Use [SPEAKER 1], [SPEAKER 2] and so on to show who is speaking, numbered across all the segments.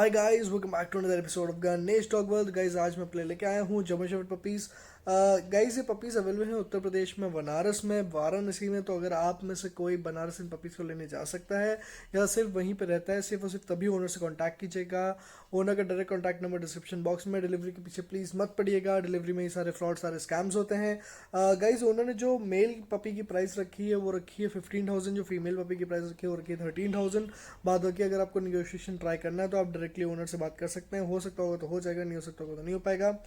[SPEAKER 1] Hi guys, welcome back to another episode of Ganesh talk world. Guys आज मैं प्ले लेके आया हूँ जर्मन शेफर्ड पपीज़। गाइस ये पपीज़ अवेलेबल हैं उत्तर प्रदेश में, बनारस में, वाराणसी में। तो अगर आप में से कोई बनारस इन पपीज़ को लेने जा सकता है या सिर्फ वहीं पे रहता है, सिर्फ और सिर्फ तभी ओनर से कांटेक्ट कीजिएगा। ओनर का direct contact number description box में। डिलीवरी के पीछे प्लीज़ मत पड़िएगा, डिलीवरी में ही सारे फ्रॉड, सारे स्कैम्स होते हैं। गाइस ओनर ने जो मेल पपी की प्राइस रखी है वो रखी है 15,000, जो फीमेल पपी की प्राइस रखी है वो रखी है 13,000। बाद बाकी अगर आपको निगोशिएशन ट्राई करना है तो आप डायरेक्टली ओनर से बात कर सकते हैं। हो सकता होगा तो हो जाएगा, नहीं हो सकता होगा तो नहीं हो पाएगा।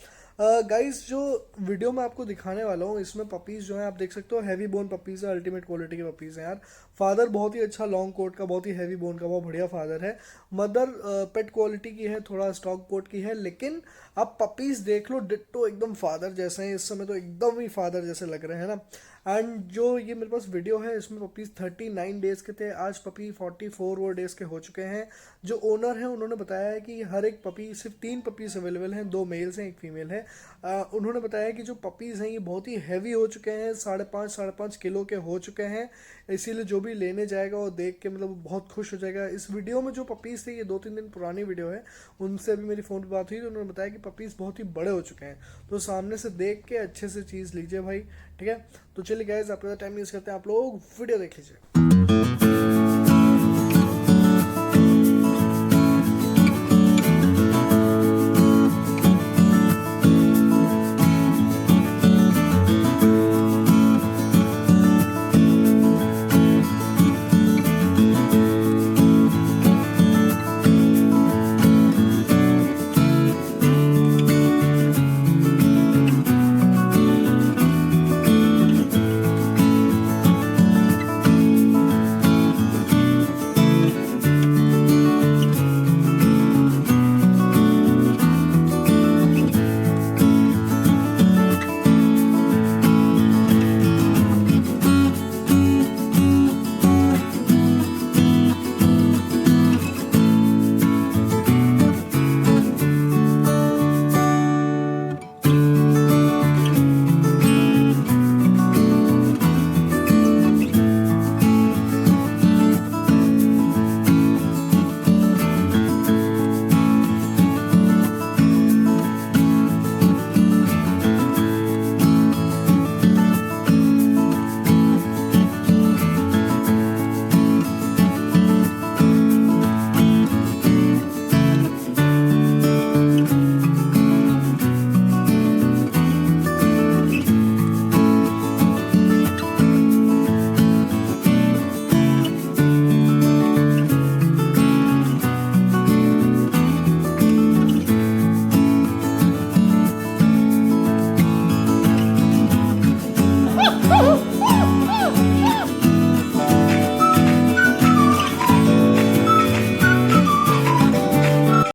[SPEAKER 1] गाइस जो वीडियो मैं आपको दिखाने वाला हूँ इसमें पपीज़ जो है आप देख सकते हो, हैवी बोन पपीज़ है, अल्टीमेट क्वालिटी के पपीज़ हैं यार। फादर बहुत ही अच्छा लॉन्ग कोट का, बहुत ही हैवी बोन का, बहुत बढ़िया फादर है। मदर पेट क्वालिटी की है, थोड़ा स्टॉक कोट की है, लेकिन आप पपीज़ देख लो, डिट्टो एकदम फादर जैसे हैं। इस समय तो एकदम ही फादर जैसे लग रहे हैं ना। एंड जो ये मेरे पास वीडियो है इसमें पपीज़ 39 डेज़ के थे, आज पपी 44 वो डेज़ के हो चुके हैं। जो ओनर है उन्होंने बताया है कि हर एक पपी, सिर्फ 3 पपीज़ अवेलेबल हैं, 2 मेल्स हैं, 1 फीमेल है। उन्होंने बताया कि जो पपीज़ हैं ये बहुत ही हैवी हो चुके हैं, 5.5 किलो के हो चुके हैं। इसीलिए जो भी लेने जाएगा वो देख के मतलब बहुत खुश हो जाएगा। इस वीडियो में जो पपीज़ थे, ये 2-3 दिन पुरानी वीडियो है, उनसे अभी मेरी फ़ोन पर बात हुई तो उन्होंने बताया कि पपीज़ बहुत ही बड़े हो चुके हैं। तो सामने से देख के अच्छे से चीज़ लीजिए भाई, ठीक है। तो चलिए गाइस, आपका टाइम यूज़ करते हैं, आप लोग वीडियो देख लीजिए।